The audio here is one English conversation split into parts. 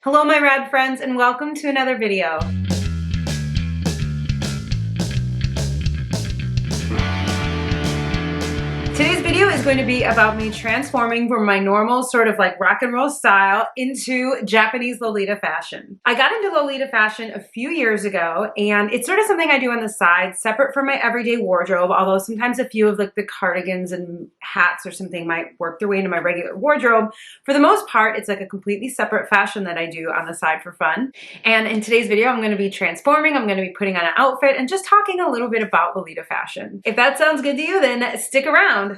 Hello my rad friends and welcome to another video. Today's video is going to be about me transforming from my normal sort of like rock and roll style into Japanese Lolita fashion. I got into Lolita fashion a few years ago and it's sort of something I do on the side, separate from my everyday wardrobe, although sometimes a few of like the cardigans and hats or something might work their way into my regular wardrobe. For the most part, it's like a completely separate fashion that I do on the side for fun. And in today's video, I'm going to be transforming, I'm going to be putting on an outfit and just talking a little bit about Lolita fashion. If that sounds good to you, then stick around.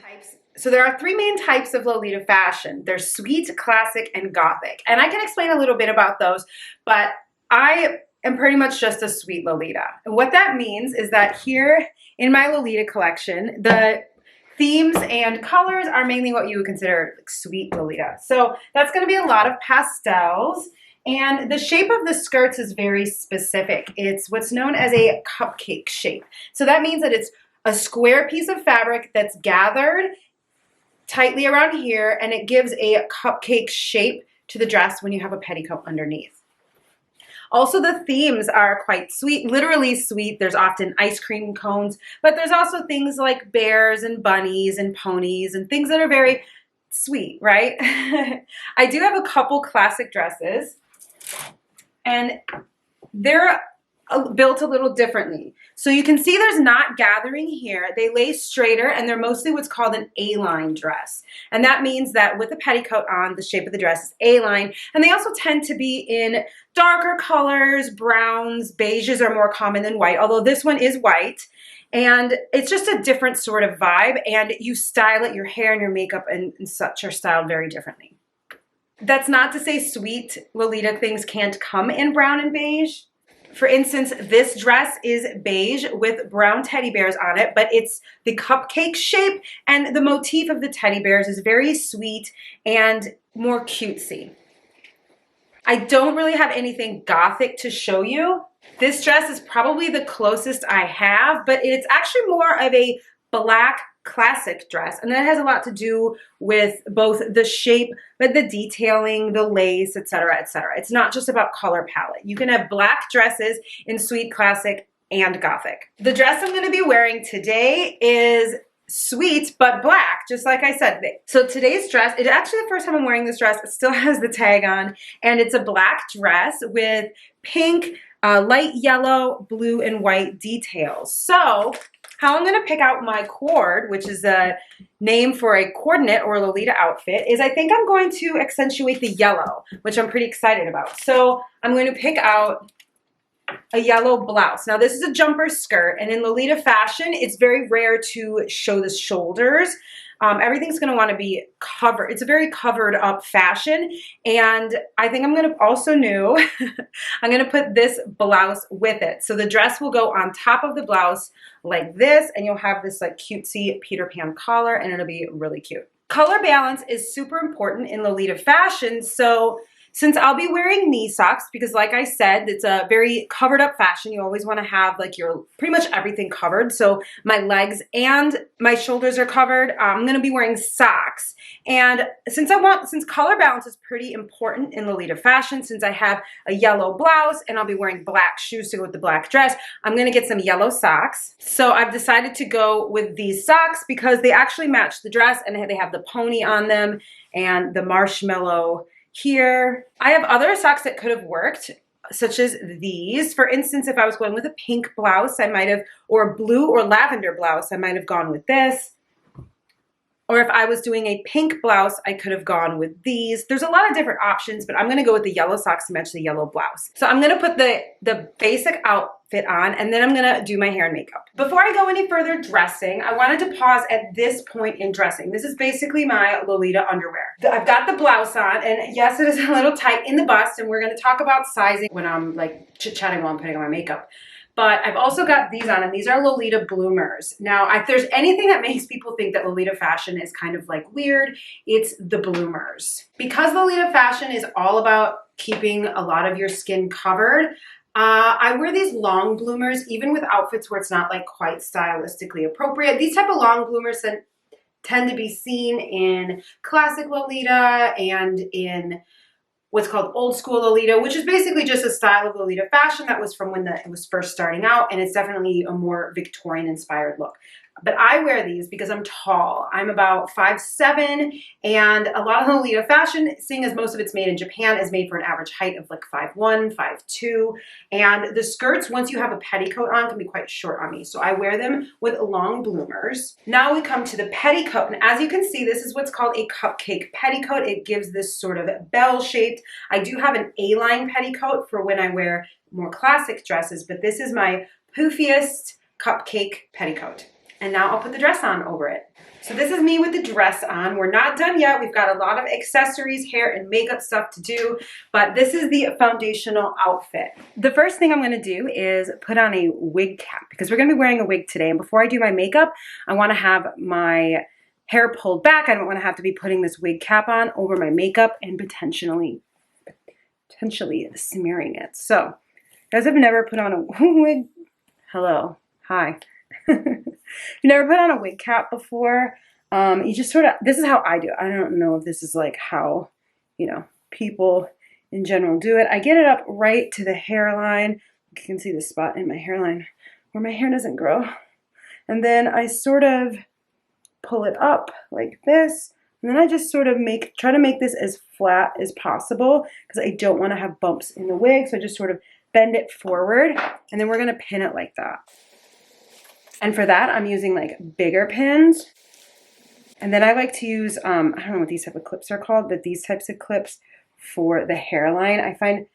So there are three main types of Lolita fashion. There's sweet, classic, and gothic. And I can explain a little bit about those, but I am pretty much just a sweet Lolita. And what that means is that here in my Lolita collection, the themes and colors are mainly what you would consider like sweet Lolita. So that's going to be a lot of pastels. And the shape of the skirts is very specific. It's what's known as a cupcake shape. So that means that it's a square piece of fabric that's gathered tightly around here, and it gives a cupcake shape to the dress when you have a petticoat underneath. Also, the themes are quite sweet, literally sweet. There's often ice cream cones, but there's also things like bears and bunnies and ponies and things that are very sweet, right? I do have a couple classic dresses, and they're built a little differently. So you can see there's not gathering here. They lay straighter and they're mostly what's called an A-line dress. And that means that with a petticoat on, the shape of the dress is A-line. And they also tend to be in darker colors, browns, beiges are more common than white, although this one is white. And it's just a different sort of vibe, and you style it, your hair and your makeup and such are styled very differently. That's not to say sweet Lolita things can't come in brown and beige. For instance, this dress is beige with brown teddy bears on it, but it's the cupcake shape, and the motif of the teddy bears is very sweet and more cutesy. I don't really have anything gothic to show you. This dress is probably the closest I have, but it's actually more of a black classic dress, and that has a lot to do with both the shape, but the detailing, the lace, etc., etc. It's not just about color palette. You can have black dresses in sweet, classic, and gothic. The dress I'm going to be wearing today is sweet but black, just like I said. So today's dress, it's actually the first time I'm wearing this dress. It still has the tag on, and it's a black dress with pink, light yellow, blue, and white details. So how I'm going to pick out my co-ord, which is a name for a coordinate or a Lolita outfit, is I think I'm going to accentuate the yellow, which I'm pretty excited about. So I'm going to pick out a yellow blouse. Now this is a jumper skirt, and in Lolita fashion, it's very rare to show the shoulders. Everything's going to want to be covered. It's a very covered up fashion, and I think I'm going to also I'm going to put this blouse with it. So the dress will go on top of the blouse like this, and you'll have this like cutesy Peter Pan collar, and it'll be really cute. Color balance is super important in Lolita fashion, so since I'll be wearing knee socks, because like I said, it's a very covered up fashion. You always want to have like your pretty much everything covered. So my legs and my shoulders are covered. I'm going to be wearing socks. And since color balance is pretty important in Lolita fashion, since I have a yellow blouse and I'll be wearing black shoes to go with the black dress, I'm going to get some yellow socks. So I've decided to go with these socks because they actually match the dress, and they have the pony on them and the marshmallow here. I have other socks that could have worked, such as these. For instance, if I was going with a pink blouse, I might have, or a blue or lavender blouse, I might have gone with this. Or if I was doing a pink blouse, I could have gone with these. There's a lot of different options, but I'm going to go with the yellow socks to match the yellow blouse. So I'm going to put the basic outfit on, and then I'm going to do my hair and makeup. Before I go any further dressing, I wanted to pause at this point in dressing. This is basically my Lolita underwear. I've got the blouse on, and yes, it is a little tight in the bust, and we're going to talk about sizing when I'm like chit-chatting while I'm putting on my makeup. But I've also got these on, and these are Lolita bloomers. Now, if there's anything that makes people think that Lolita fashion is kind of like weird, it's the bloomers. Because Lolita fashion is all about keeping a lot of your skin covered, I wear these long bloomers, even with outfits where it's not like quite stylistically appropriate. These type of long bloomers tend to be seen in classic Lolita and in what's called old school Lolita, which is basically just a style of Lolita fashion that was from when it was first starting out, and it's definitely a more Victorian inspired look. But I wear these because I'm tall. I'm about 5'7", and a lot of the Lolita fashion, seeing as most of it's made in Japan, is made for an average height of like 5'1", 5'2", and the skirts, once you have a petticoat on, can be quite short on me. So I wear them with long bloomers. Now we come to the petticoat, and as you can see, this is what's called a cupcake petticoat. It gives this sort of bell-shaped. I do have an A-line petticoat for when I wear more classic dresses, but this is my poofiest cupcake petticoat. And now I'll put the dress on over it. So this is me with the dress on. We're not done yet. We've got a lot of accessories, hair, and makeup stuff to do, but this is the foundational outfit. The first thing I'm gonna do is put on a wig cap because we're gonna be wearing a wig today. And before I do my makeup, I wanna have my hair pulled back. I don't wanna have to be putting this wig cap on over my makeup and potentially smearing it. So, you guys have never put on a wig? Hello, hi. You never put on a wig cap before? You just sort of, this is how I do it. I don't know if this is like how, you know, people in general do it. I get it up right to the hairline. You can see the spot in my hairline where my hair doesn't grow. And then I sort of pull it up like this. And then I just sort of try to make this as flat as possible because I don't want to have bumps in the wig. So I just sort of bend it forward and then we're going to pin it like that. And for that, I'm using like bigger pins. And then I like to use, I don't know what these type of clips are called, but these types of clips for the hairline. I find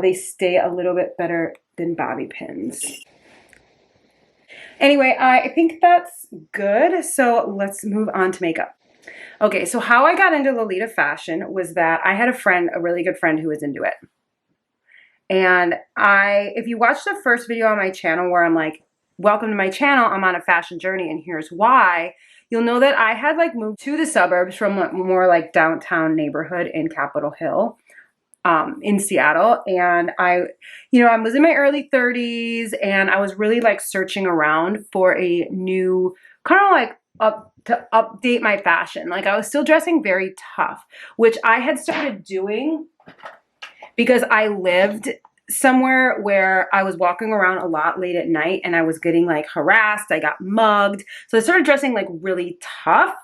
they stay a little bit better than bobby pins. Anyway, I think that's good. So let's move on to makeup. Okay, so how I got into Lolita fashion was that I had a friend, a really good friend who was into it. And if you watch the first video on my channel where I'm like, welcome to my channel, I'm on a fashion journey and here's why, you'll know that I had like moved to the suburbs from a more like downtown neighborhood in Capitol Hill in Seattle. And I was in my early 30s and I was really like searching around for a new kind of like to update my fashion. Like I was still dressing very tough, which I had started doing because I lived somewhere where I was walking around a lot late at night and I was getting like harassed. I got mugged. So I started dressing like really tough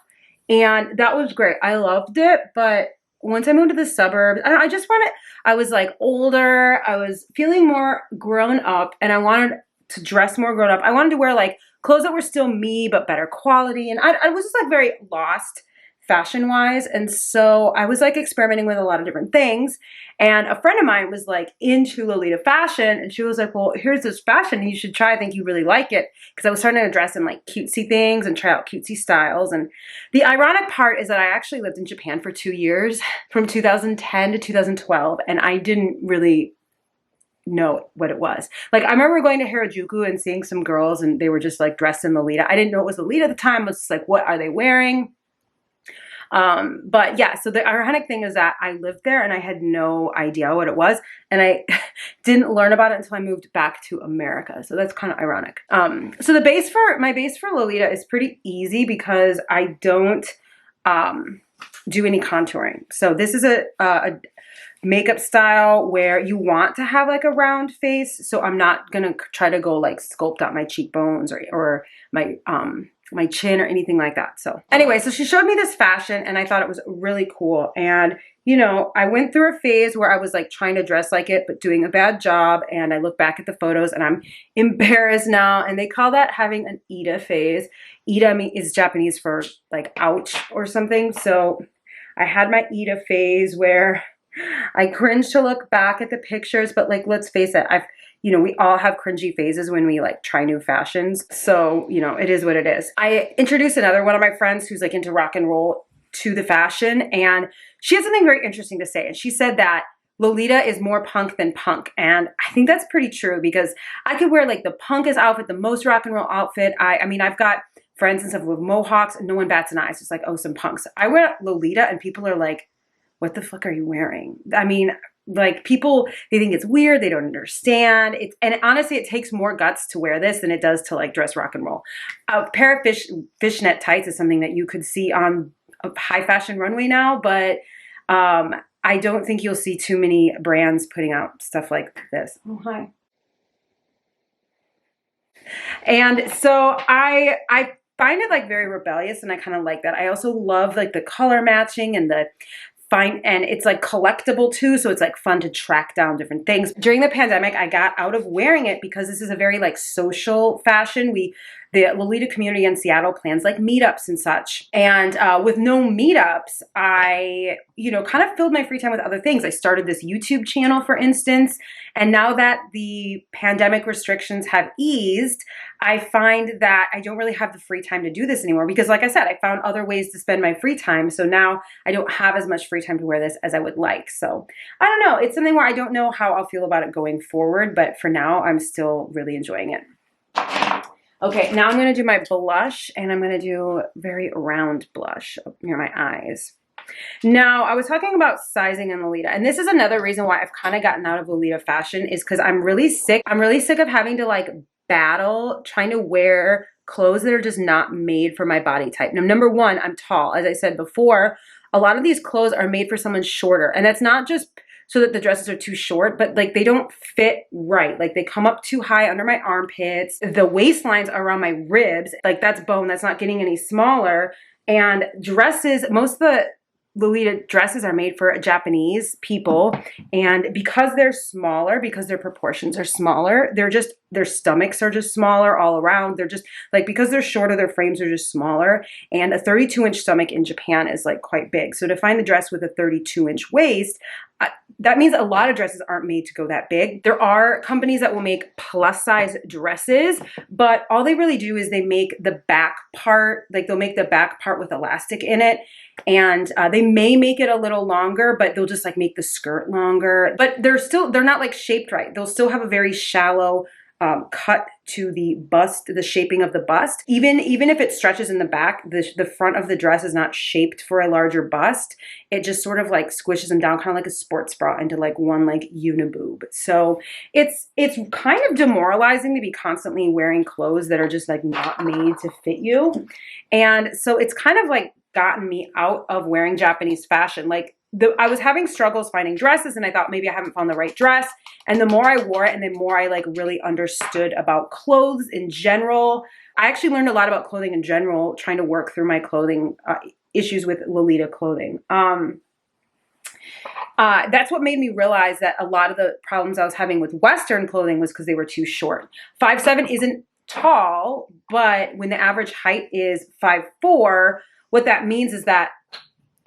and that was great. I loved it. But once I moved to the suburbs, I was like older. I was feeling more grown up and I wanted to dress more grown up. I wanted to wear like clothes that were still me, but better quality. And I was just like very lost fashion wise. And so I was like experimenting with a lot of different things. And a friend of mine was like into Lolita fashion. And she was like, well, here's this fashion you should try. I think you really like it. Because I was starting to dress in like cutesy things and try out cutesy styles. And the ironic part is that I actually lived in Japan for 2 years from 2010 to 2012. And I didn't really know what it was. Like I remember going to Harajuku and seeing some girls and they were just like dressed in Lolita. I didn't know it was Lolita at the time. I was just like, what are they wearing? But yeah, so the ironic thing is that I lived there and I had no idea what it was. And I didn't learn about it until I moved back to America. So that's kind of ironic. So my base for Lolita is pretty easy because I don't, do any contouring. So this is a makeup style where you want to have like a round face. So I'm not going to try to go like sculpt out my cheekbones or my chin or anything like that. So anyway, so she showed me this fashion and I thought it was really cool. And, you know, I went through a phase where I was like trying to dress like it, but doing a bad job. And I look back at the photos and I'm embarrassed now. And they call that having an Ida phase. Ida is Japanese for like ouch or something. So I had my Ida phase where I cringe to look back at the pictures, but like, let's face it, we all have cringy phases when we like try new fashions. So, you know, it is what it is. I introduced another one of my friends who's like into rock and roll to the fashion. And she had something very interesting to say. And she said that Lolita is more punk than punk. And I think that's pretty true because I could wear like the punkest outfit, the most rock and roll outfit. I mean, I've got friends and stuff with mohawks and no one bats an eye. It's just like, oh, some punks. I wear Lolita and people are like, what the fuck are you wearing? I mean, like people, they think it's weird. They don't understand. And honestly, it takes more guts to wear this than it does to like dress rock and roll. A pair of fishnet tights is something that you could see on a high fashion runway now, but I I don't think you'll see too many brands putting out stuff like this. Oh, hi. And so I find it like very rebellious, and I kind of like that. I also love like the color matching and the fine, and it's like collectible too, so it's like fun to track down different things. During the pandemic, I got out of wearing it because this is a very like social fashion. The Lolita community in Seattle plans like meetups and such. And with no meetups, I, kind of filled my free time with other things. I started this YouTube channel, for instance. And now that the pandemic restrictions have eased, I find that I don't really have the free time to do this anymore because, like I said, I found other ways to spend my free time. So now I don't have as much free time to wear this as I would like. So I don't know. It's something where I don't know how I'll feel about it going forward. But for now, I'm still really enjoying it. Okay, now I'm going to do my blush, and I'm going to do very round blush near my eyes. Now, I was talking about sizing in Lolita, and this is another reason why I've kind of gotten out of Lolita fashion is because I'm really sick. I'm really sick of having to like battle trying to wear clothes that are just not made for my body type. Now, number one, I'm tall. As I said before, a lot of these clothes are made for someone shorter, and that's not just so that the dresses are too short, but like they don't fit right. Like they come up too high under my armpits. The waistlines are around my ribs. Like that's bone, that's not getting any smaller. And dresses, most of the Lolita dresses are made for Japanese people. And because they're smaller, because their proportions are smaller, their stomachs are just smaller all around. They're just like, because they're shorter, their frames are just smaller. And a 32-inch stomach in Japan is like quite big. So to find the dress with a 32-inch waist, that means a lot of dresses aren't made to go that big. There are companies that will make plus size dresses, but all they really do is they make the back part, like they'll make the back part with elastic in it. And they may make it a little longer, but they'll just like make the skirt longer. But they're not like shaped right. They'll still have a very shallow cut to the bust, the shaping of the bust. Even if it stretches in the back, the front of the dress is not shaped for a larger bust. It just sort of like squishes them down, kind of like a sports bra, into like one like uniboob. So it's kind of demoralizing to be constantly wearing clothes that are just like not made to fit you. And so it's kind of like gotten me out of wearing Japanese fashion. Like I was having struggles finding dresses, and I thought maybe I haven't found the right dress. And the more I wore it and the more I like really understood about clothes in general, I actually learned a lot about clothing in general, trying to work through my clothing issues with Lolita clothing. That's what made me realize that a lot of the problems I was having with Western clothing was because they were too short. 5'7" isn't tall, but when the average height is 5'4", what that means is that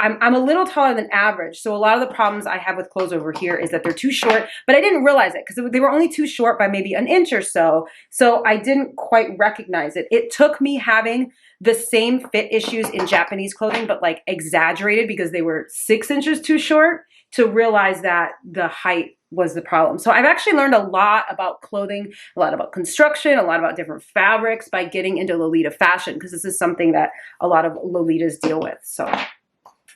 I'm a little taller than average. So a lot of the problems I have with clothes over here is that they're too short, but I didn't realize it because they were only too short by maybe an inch or so. So I didn't quite recognize it. It took me having the same fit issues in Japanese clothing, but like exaggerated because they were 6 inches too short, to realize that the height was the problem. So I've actually learned a lot about clothing, a lot about construction, a lot about different fabrics by getting into Lolita fashion, because this is something that a lot of Lolitas deal with. So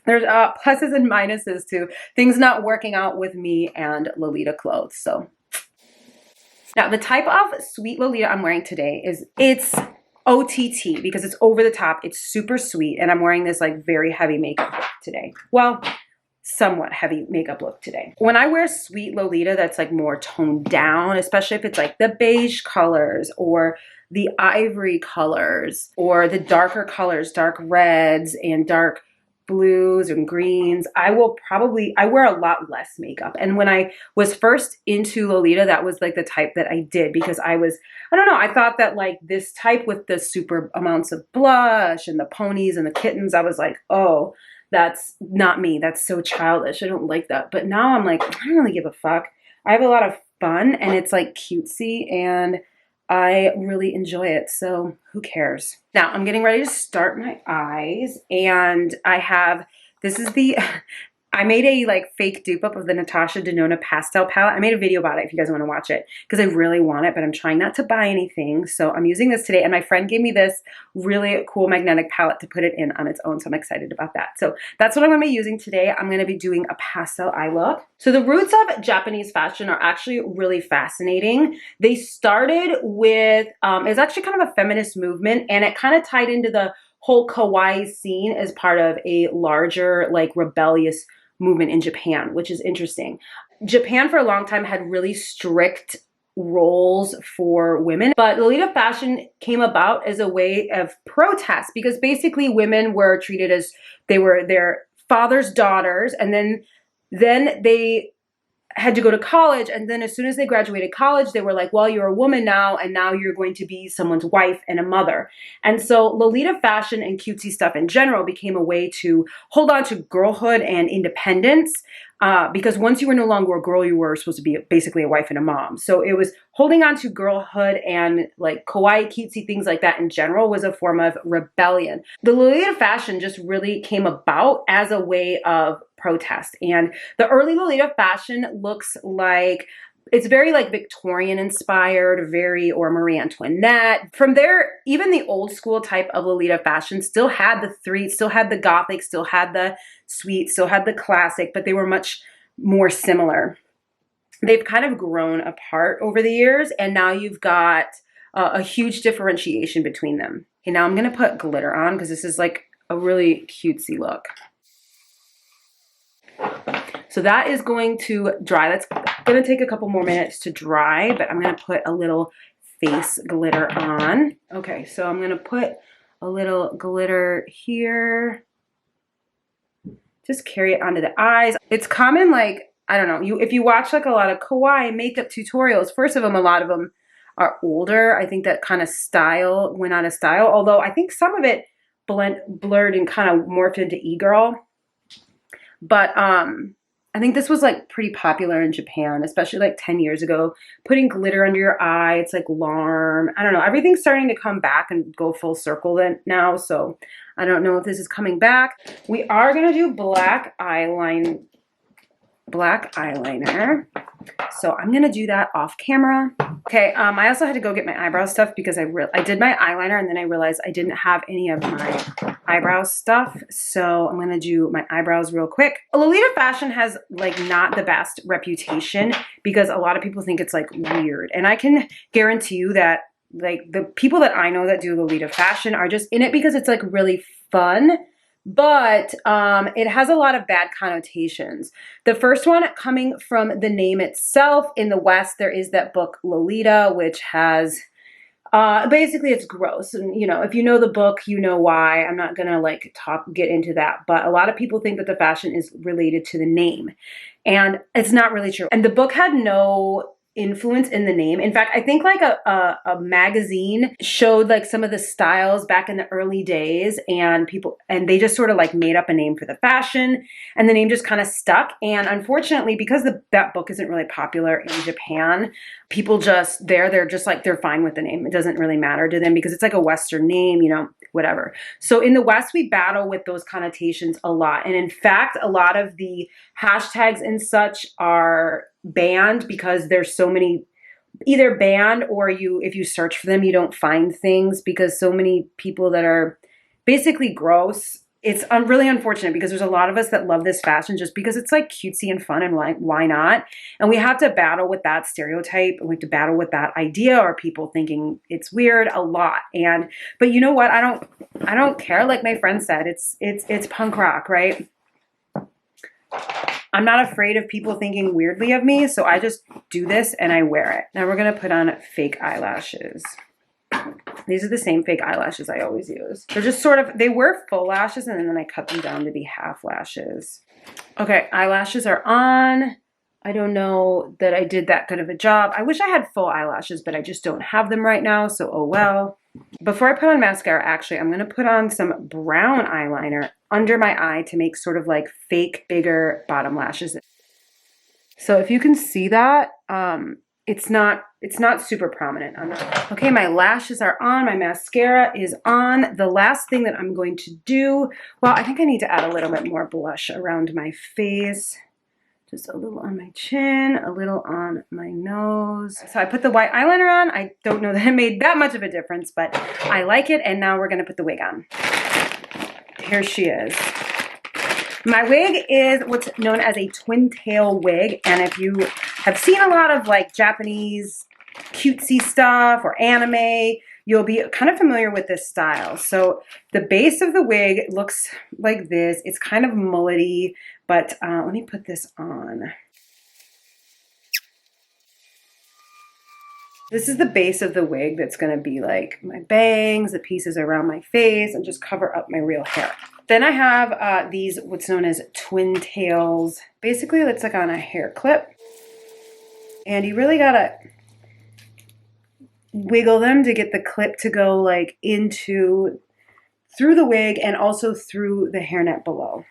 there's pluses and minuses to things not working out with me and Lolita clothes. So now the type of sweet Lolita I'm wearing today it's OTT because it's over the top. It's super sweet. And I'm wearing this like very heavy makeup look today. Well, somewhat heavy makeup look today. When I wear sweet Lolita that's like more toned down, especially if it's like the beige colors or the ivory colors or the darker colors, dark reds and dark blues and greens, I wear a lot less makeup. And when I was first into Lolita, that was like the type that I did because I don't know, I thought that like this type with the super amounts of blush and the ponies and the kittens, I was like, oh, that's not me. That's so childish. I don't like that. But now I'm like, I don't really give a fuck. I have a lot of fun and it's like cutesy and I really enjoy it. So who cares? Now I'm getting ready to start my eyes and I made a like fake dupe up of the Natasha Denona pastel palette. I made a video about it if you guys want to watch it because I really want it, but I'm trying not to buy anything. So I'm using this today and my friend gave me this really cool magnetic palette to put it in on its own. So I'm excited about that. So that's what I'm going to be using today. I'm going to be doing a pastel eye look. So the roots of Japanese fashion are actually really fascinating. They started with, it was actually kind of a feminist movement and it kind of tied into the whole kawaii scene as part of a larger like rebellious movement in Japan, which is interesting. Japan for a long time had really strict roles for women, but Lolita fashion came about as a way of protest because basically women were treated as they were their father's daughters, and then they had to go to college, and then as soon as they graduated college, they were like, well, you're a woman now, and now you're going to be someone's wife and a mother. And so Lolita fashion and cutesy stuff in general became a way to hold on to girlhood and independence, because once you were no longer a girl, you were supposed to be basically a wife and a mom. So it was holding on to girlhood, and like kawaii, cutesy things like that in general was a form of rebellion. The Lolita fashion just really came about as a way of protest. And the early Lolita fashion looks like, it's very like Victorian inspired, or Marie Antoinette. From there, even the old school type of Lolita fashion still had the gothic, still had the sweet, still had the classic, but they were much more similar. They've kind of grown apart over the years, and now you've got a huge differentiation between them. Okay, now I'm gonna put glitter on because this is like a really cutesy look. So that is going to dry. That's going to take a couple more minutes to dry, but I'm going to put a little face glitter on. Okay, so I'm going to put a little glitter here. Just carry it onto the eyes. It's common, like, I don't know, if you watch like a lot of kawaii makeup tutorials, first of them, a lot of them are older. I think that kind of style went out of style, although I think some of it blurred and kind of morphed into e-girl. But I think this was like pretty popular in Japan, especially like 10 years ago. Putting glitter under your eye, it's like Larm. I don't know. Everything's starting to come back and go full circle now. So I don't know if this is coming back. We are going to do black eyeliner. So I'm going to do that off camera. Okay, I also had to go get my eyebrow stuff because I did my eyeliner and then I realized I didn't have any of my eyebrow stuff. So I'm going to do my eyebrows real quick. Lolita fashion has like not the best reputation because a lot of people think it's like weird. And I can guarantee you that like the people that I know that do Lolita fashion are just in it because it's like really fun. But it has a lot of bad connotations. The first one coming from the name itself. In the West, there is that book Lolita, which has basically it's gross. And you know, if you know the book, you know why. I'm not gonna like get into that. But a lot of people think that the fashion is related to the name, and it's not really true. And the book had no influence in the name. In fact, I think like a magazine showed like some of the styles back in the early days, and they just sort of like made up a name for the fashion, and the name just kind of stuck. And unfortunately, because that book isn't really popular in Japan, people just they're just like, they're fine with the name. It doesn't really matter to them because it's like a Western name, you know, whatever. So in the West, we battle with those connotations a lot. And in fact, a lot of the hashtags and such are banned because there's so many, either banned or if you search for them, you don't find things because so many people that are basically gross. It's really unfortunate because there's a lot of us that love this fashion just because it's like cutesy and fun and like, why not? And we have to battle with that stereotype, and we have to battle with that idea or people thinking it's weird a lot. But you know what? I don't care. Like my friend said, it's punk rock, right? I'm not afraid of people thinking weirdly of me, so I just do this and I wear it. Now we're gonna put on fake eyelashes. These are the same fake eyelashes I always use. They're just sort of, they were full lashes and then I cut them down to be half lashes. Okay, eyelashes are on. I don't know that I did that good of a job. I wish I had full eyelashes, but I just don't have them right now, so oh well. Before I put on mascara, actually, I'm gonna put on some brown eyeliner under my eye to make sort of like fake, bigger bottom lashes. So if you can see that, it's not super prominent on that. Okay, my lashes are on, my mascara is on. The last thing that I'm going to do, well, I think I need to add a little bit more blush around my face. Just a little on my chin, a little on my nose. So I put the white eyeliner on. I don't know that it made that much of a difference, but I like it. And now we're gonna put the wig on. Here she is. My wig is what's known as a twin tail wig. And if you have seen a lot of like Japanese cutesy stuff or anime, you'll be kind of familiar with this style. So the base of the wig looks like this. It's kind of mullety, But let me put this on. This is the base of the wig that's going to be like my bangs, the pieces around my face, and just cover up my real hair. Then I have these, what's known as twin tails. Basically, it's like on a hair clip. And you really got to wiggle them to get the clip to go like through the wig and also through the hairnet below.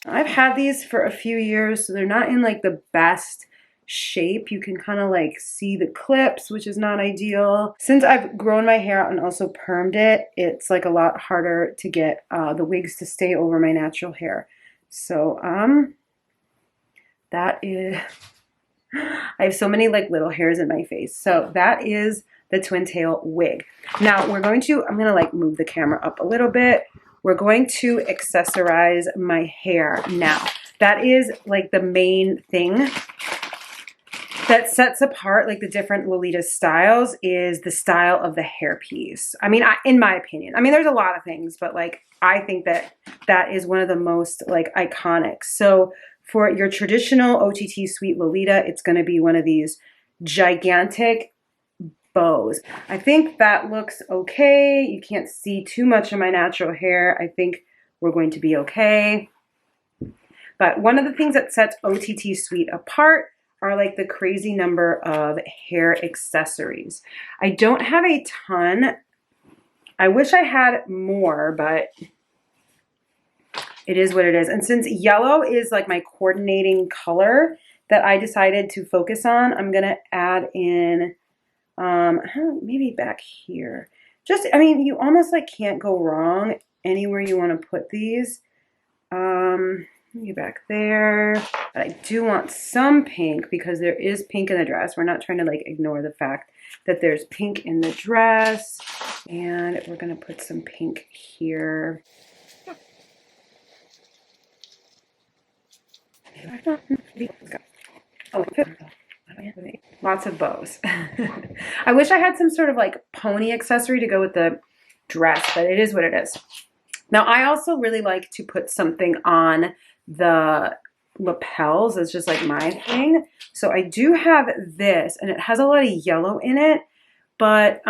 I've had these for a few years, so they're not in like the best shape. You can kind of like see the clips, which is not ideal. Since I've grown my hair out and also permed it, it's like a lot harder to get the wigs to stay over my natural hair. So that is, I have so many like little hairs in my face. So that is the twin tail wig. Now I'm gonna like move the camera up a little bit. We're going to accessorize my hair now. That is like the main thing that sets apart like the different Lolita styles, is the style of the hairpiece. I mean, in my opinion, I mean, there's a lot of things, but like, I think that that is one of the most like iconic. So for your traditional OTT Sweet Lolita, it's going to be one of these gigantic bows. I think that looks okay. You can't see too much of my natural hair. I think we're going to be okay. But one of the things that sets OTT Sweet apart are like the crazy number of hair accessories. I don't have a ton. I wish I had more, but it is what it is. And since yellow is like my coordinating color that I decided to focus on, I'm gonna add in, maybe back here. Just, I mean, you almost like can't go wrong anywhere you wanna put these. Maybe back there. But I do want some pink because there is pink in the dress. We're not trying to like ignore the fact that there's pink in the dress. And we're gonna put some pink here. Lots of bows. I wish I had some sort of like pony accessory to go with the dress, but it is what it is. Now, I also really like to put something on the lapels. It's just like my thing. So I do have this, and it has a lot of yellow in it, but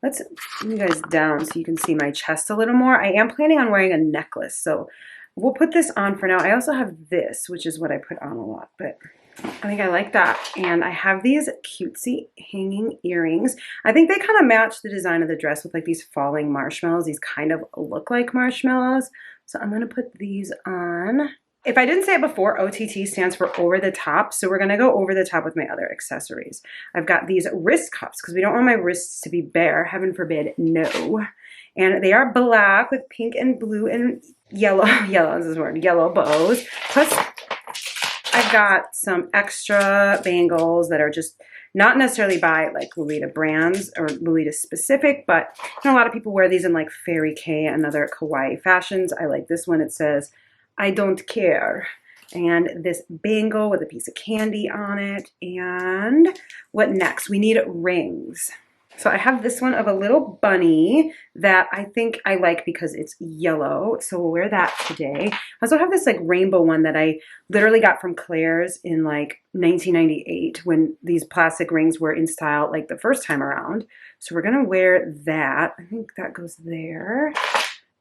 let's bring you guys down so you can see my chest a little more. I am planning on wearing a necklace, so we'll put this on for now. I also have this, which is what I put on a lot, but I think I like that. And I have these cutesy hanging earrings. I think they kind of match the design of the dress with like these falling marshmallows. These kind of look like marshmallows. So I'm going to put these on. If I didn't say it before, OTT stands for over the top. So we're going to go over the top with my other accessories. I've got these wrist cuffs because we don't want my wrists to be bare. Heaven forbid, no. And they are black with pink and blue and yellow. Yellow is this word. Yellow bows. Plus, I've got some extra bangles that are just not necessarily by like Lolita brands or Lolita specific, but you know, a lot of people wear these in like Fairy K and other kawaii fashions. I like this one. It says, "I don't care." And this bangle with a piece of candy on it. And what next? We need rings. So I have this one of a little bunny that I think I like because it's yellow. So we'll wear that today. I also have this like rainbow one that I literally got from Claire's in like 1998 when these plastic rings were in style like the first time around. So we're going to wear that. I think that goes there.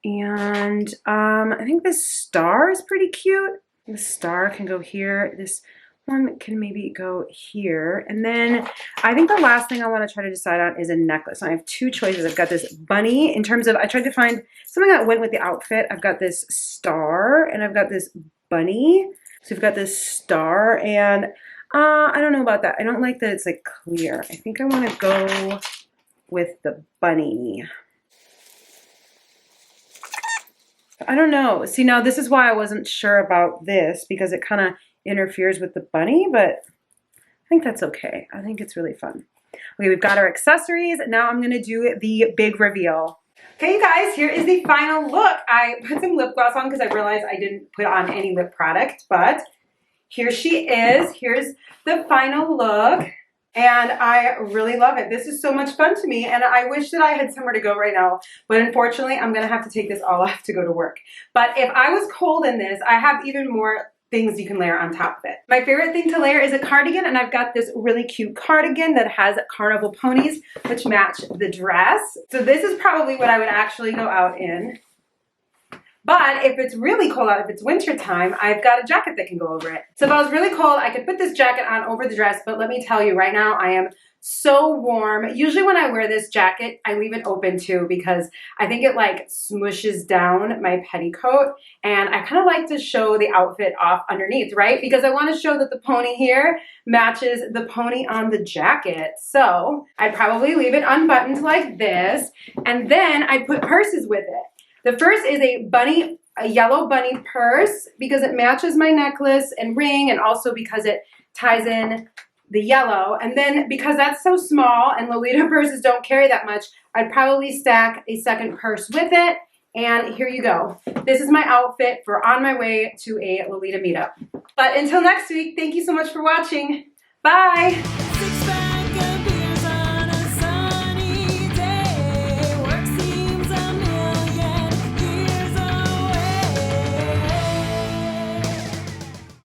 And I think this star is pretty cute. The star can go here. This one can maybe go here. And then I think the last thing I want to try to decide on is a necklace. I have two choices. I've got this bunny in terms of, I tried to find something that went with the outfit. I've got this star and I've got this bunny. So we've got this star and I don't know about that. I don't like that it's like clear. I think I want to go with the bunny. I don't know. See, now this is why I wasn't sure about this because it kind of interferes with the bunny, but I think that's okay. I think it's really fun. Okay, we've got our accessories. Now I'm gonna do the big reveal. Okay, you guys, here is the final look. I put some lip gloss on because I realized I didn't put on any lip product, but here she is. Here's the final look. And I really love it. This is so much fun to me, and I wish that I had somewhere to go right now, but unfortunately, I'm gonna have to take this all off to go to work. But if I was cold in this, I have even more things you can layer on top of it. My favorite thing to layer is a cardigan, and I've got this really cute cardigan that has carnival ponies, which match the dress. So this is probably what I would actually go out in. But if it's really cold out, if it's winter time, I've got a jacket that can go over it. So if I was really cold, I could put this jacket on over the dress, but let me tell you right now, I am so warm. Usually when I wear this jacket, I leave it open too because I think it like smushes down my petticoat, and I kind of like to show the outfit off underneath, right? Because I want to show that the pony here matches the pony on the jacket. So I'd probably leave it unbuttoned like this, and then I'd put purses with it. The first is a yellow bunny purse because it matches my necklace and ring, and also because it ties in the yellow. And then because that's so small and Lolita purses don't carry that much, I'd probably stack a second purse with it. And here you go. This is my outfit for on my way to a Lolita meetup. But until next week, thank you so much for watching. Bye.